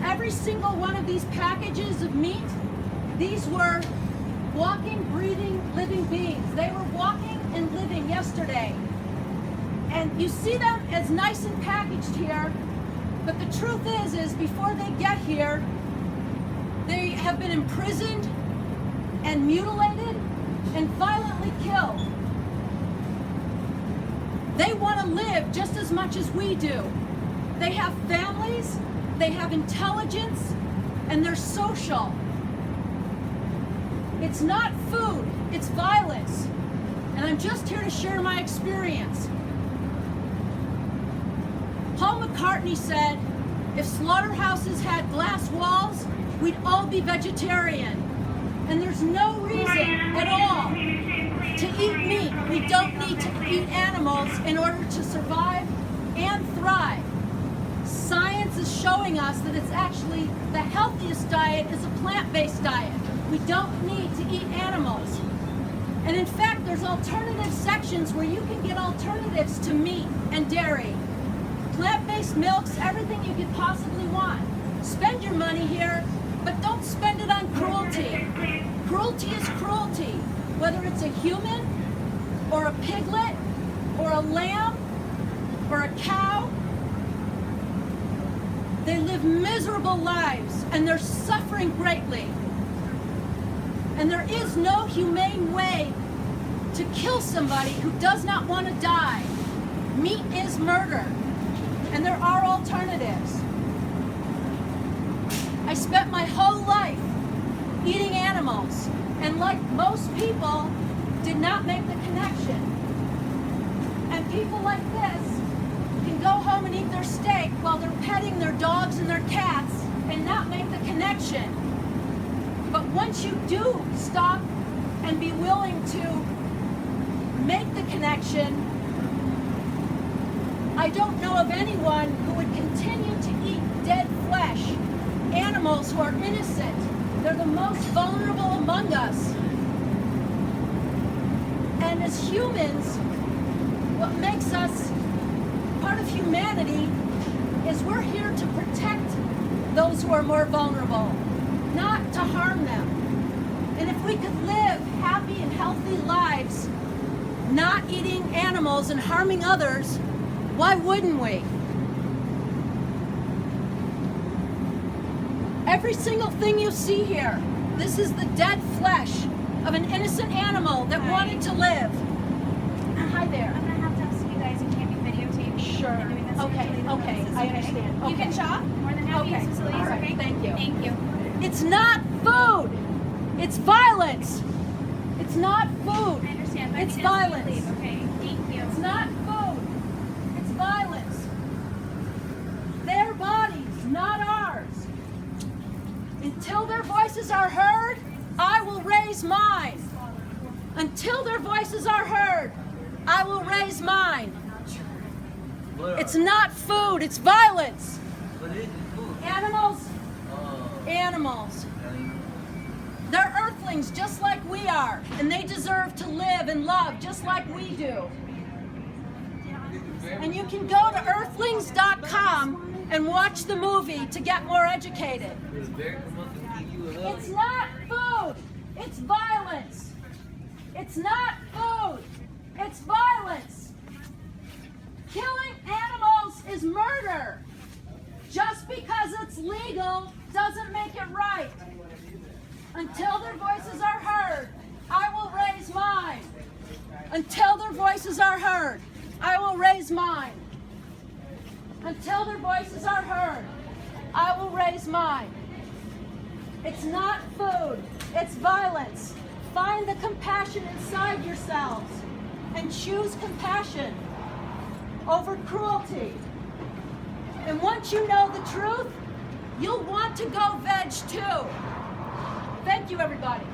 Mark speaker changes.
Speaker 1: every single one of these packages of meat, these were walking, breathing, living beings. They were walking and living yesterday. And you see them as nice and packaged here, but the truth is before they get here, they have been imprisoned and mutilated and violently killed. They want to live just as much as we do. They have families, they have intelligence, and they're social. It's not food, it's violence. And I'm just here to share my experience. Paul McCartney said, if slaughterhouses had glass walls, we'd all be vegetarian. And there's no reason at all to eat meat. We don't need to eat animals in order to survive and thrive. Science is showing us that it's actually the healthiest diet is a plant-based diet. We don't need to eat animals. And in fact, there's alternative sections where you can get alternatives to meat and dairy. Plant-based milks, everything you could possibly want. Spend your money here, but don't spend it on cruelty. Cruelty is cruelty, whether it's a human, or a piglet, or a lamb, or a cow. They live miserable lives, and they're suffering greatly. And there is no humane way to kill somebody who does not want to die. Meat is murder, and there are alternatives. I spent my whole life eating animals, and like most people, did not make the connection. And people like this can go home and eat their steak while they're petting their dogs and their cats and not make the connection. But once you do stop and be willing to make the connection, I don't know of anyone who would continue to eat dead flesh, animals who are innocent. They're the most vulnerable among us. And as humans, what makes us part of humanity is we're here to protect those who are more vulnerable, not to harm them. And if we could live happy and healthy lives, not eating animals and harming others, why wouldn't we? Every single thing you see here, this is the dead flesh of an innocent animal that wanted to live. Hi there.
Speaker 2: I'm gonna have to ask you guys, you can't be videotaping.
Speaker 1: Sure.
Speaker 2: and doing this
Speaker 1: Okay, I understand.
Speaker 2: You can shop. More than happy.
Speaker 1: Okay.
Speaker 2: Facilities,
Speaker 1: All right.
Speaker 2: okay?
Speaker 1: Thank you.
Speaker 2: Thank you.
Speaker 1: It's not food. It's violence. It's not food.
Speaker 2: I understand. But
Speaker 1: It's
Speaker 2: I need to
Speaker 1: violence.
Speaker 2: leave, okay? Thank you.
Speaker 1: It's not food. It's violence. Their bodies, not ours. Until their voices are heard, I will raise mine. Until their voices are heard, I will raise mine. It's not food, it's violence. Animals, animals. They're earthlings just like we are, and they deserve to live and love just like we do. And you can go to earthlings.com and watch the movie to get more educated. It's not food, it's violence. It's not food, it's violence. Killing animals is murder. Just because it's legal doesn't make it right. Until their voices are heard, I will raise mine. Until their voices are heard, I will raise mine. Until their voices are heard, I will raise mine. It's not food, it's violence. Find the compassion inside yourselves and choose compassion over cruelty. And once you know the truth, you'll want to go veg too. Thank you, everybody.